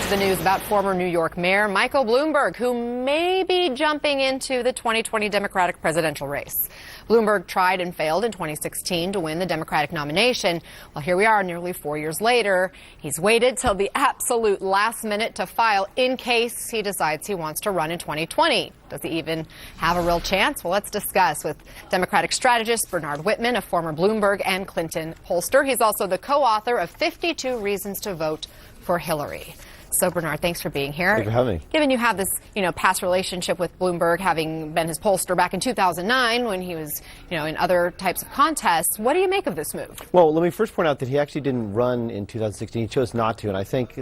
to the news about former New York Mayor Michael Bloomberg, who may be jumping into the 2020 Democratic presidential race. Bloomberg tried and failed in 2016 to win the Democratic nomination. Well, here we are nearly 4 years later. He's waited till the absolute last minute to file in case he decides he wants to run in 2020. Does he even have a real chance? Well, let's discuss with Democratic strategist Bernard Whitman, a former Bloomberg and Clinton pollster. He's also the co-author of 52 Reasons to Vote for Hillary. So, Bernard, thanks for being here. Thanks for having me. Given you have this, past relationship with Bloomberg, having been his pollster back in 2009 when he was, in other types of contests, what do you make of this move? Well, let me first point out that he actually didn't run in 2016. He chose not to, and I think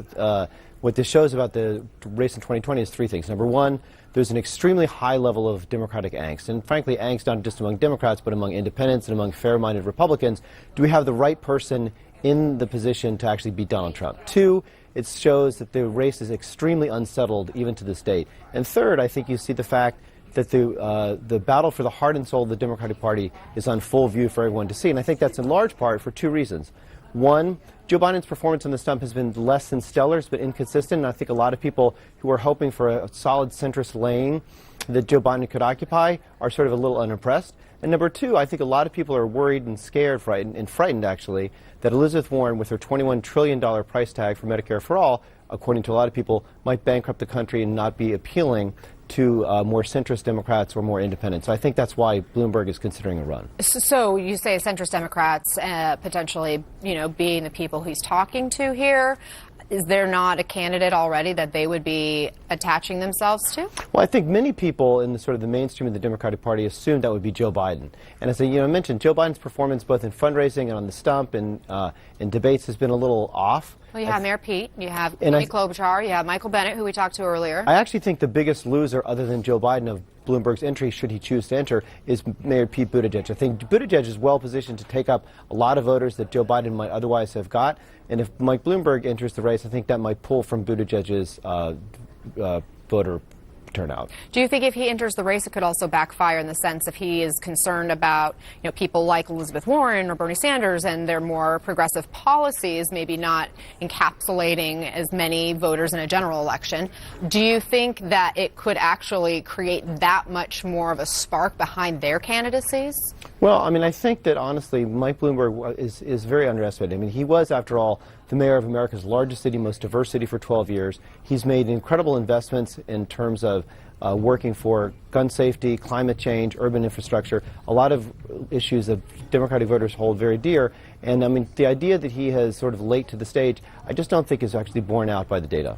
what this shows about the race in 2020 is three things. Number one, there's an extremely high level of Democratic angst, and frankly, angst not just among Democrats, but among independents and among fair-minded Republicans. Do we have the right person in the position to actually beat Donald Trump? Two, it shows that the race is extremely unsettled even to this date. And third, I think you see the fact that the battle for the heart and soul of the Democratic Party is on full view for everyone to see. And I think that's in large part for two reasons. One, Joe Biden's performance on the stump has been less than stellar, but inconsistent. And I think a lot of people who are hoping for a solid centrist lane that Joe Biden could occupy are sort of a little unimpressed. And number two, I think a lot of people are worried and scared, frightened actually, that Elizabeth Warren, with her $21 trillion price tag for Medicare for All, according to a lot of people, might bankrupt the country and not be appealing to more centrist Democrats or more independents. So I think that's why Bloomberg is considering a run. So you say centrist Democrats potentially, being the people he's talking to here. Is there not a candidate already that they would be attaching themselves to? Well, I think many people in the sort of the mainstream of the Democratic Party assumed that would be Joe Biden. And as I mentioned, Joe Biden's performance both in fundraising and on the stump and in debates has been a little off. Well, you have Mayor Pete, you have Amy Klobuchar, you have Michael Bennet, who we talked to earlier. I actually think the biggest loser, other than Joe Biden, of Bloomberg's entry, should he choose to enter, is Mayor Pete Buttigieg. I think Buttigieg is well positioned to take up a lot of voters that Joe Biden might otherwise have got. And if Mike Bloomberg enters the race, I think that might pull from Buttigieg's voter turnout. Do you think if he enters the race, it could also backfire in the sense if he is concerned about, people like Elizabeth Warren or Bernie Sanders and their more progressive policies, maybe not encapsulating as many voters in a general election? Do you think that it could actually create that much more of a spark behind their candidacies? Well, I think that honestly, Mike Bloomberg is very underestimated. He was, after all, the mayor of America's largest city, most diverse city for 12 years. He's made incredible investments in terms of working for gun safety, climate change, urban infrastructure, a lot of issues that Democratic voters hold very dear. And the idea that he has sort of late to the stage, I just don't think is actually borne out by the data.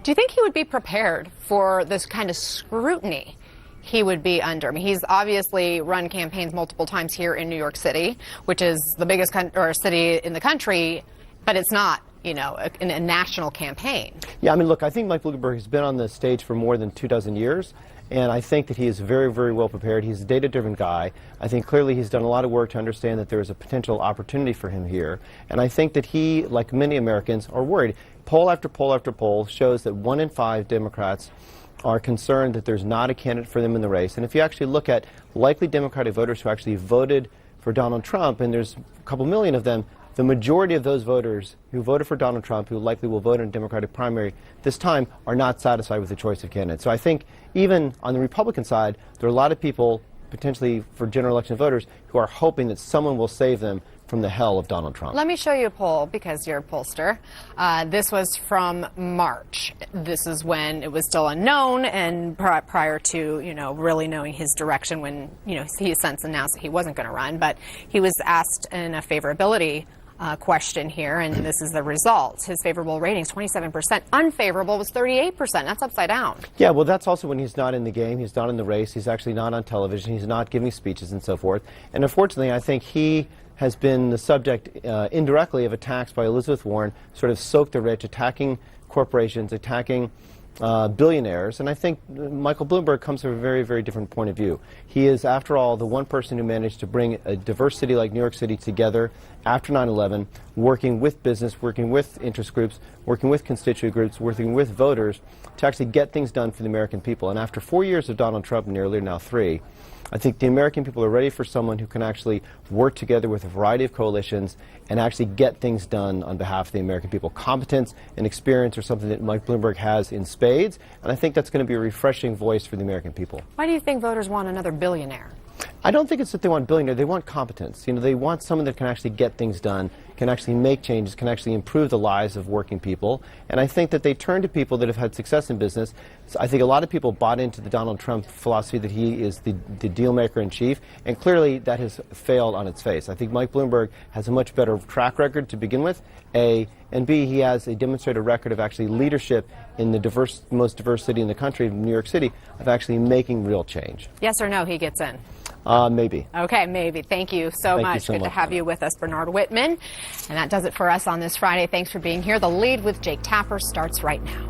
Do you think he would be prepared for this kind of scrutiny he would be under? He's obviously run campaigns multiple times here in New York City, which is the biggest city in the country, but it's not, a national campaign. Yeah, look, I think Mike Bloomberg has been on the stage for more than 24 years, and I think that he is very, very well prepared. He's a data-driven guy. I think clearly he's done a lot of work to understand that there is a potential opportunity for him here, and I think that he, like many Americans, are worried. Poll after poll after poll shows that 1 in 5 Democrats are concerned that there's not a candidate for them in the race. And if you actually look at likely Democratic voters who actually voted for Donald Trump, and there's a couple million of them, the majority of those voters who voted for Donald Trump, who likely will vote in a Democratic primary this time, are not satisfied with the choice of candidates. So I think even on the Republican side, there are a lot of people, potentially for general election voters, who are hoping that someone will save them from the hell of Donald Trump. Let me show you a poll, because you're a pollster. This was from March. This is when it was still unknown and prior to, really knowing his direction when, he since announced that he wasn't going to run. But he was asked in a favorability question here, and this is the results. His favorable ratings, 27%. Unfavorable was 38%. That's upside down. Yeah, well, that's also when he's not in the game. He's not in the race. He's actually not on television. He's not giving speeches and so forth. And unfortunately, I think he has been the subject indirectly of attacks by Elizabeth Warren, sort of soaked the rich, attacking corporations, attacking billionaires, and I think Michael Bloomberg comes from a very, very different point of view. He is, after all, the one person who managed to bring a diverse city like New York City together after 9/11, working with business, working with interest groups, working with constituent groups, working with voters to actually get things done for the American people. And after 4 years of Donald Trump, nearly now 3, I think the American people are ready for someone who can actually work together with a variety of coalitions and actually get things done on behalf of the American people. Competence and experience are something that Mike Bloomberg has in spades, and I think that's going to be a refreshing voice for the American people. Why do you think voters want another billionaire? I don't think it's that they want billionaire. They want competence. You know, they want someone that can actually get things done, can actually make changes, can actually improve the lives of working people. And I think that they turn to people that have had success in business. So I think a lot of people bought into the Donald Trump philosophy that he is the deal maker in chief, and clearly that has failed on its face. I think Mike Bloomberg has a much better track record to begin with, A, and B, he has a demonstrated record of actually leadership in the most diverse city in the country, New York City, of actually making real change. Yes or no, he gets in? Maybe. Okay, maybe. Thank you so much. Good to have you with us, Bernard Whitman. And that does it for us on this Friday. Thanks for being here. The Lead with Jake Tapper starts right now.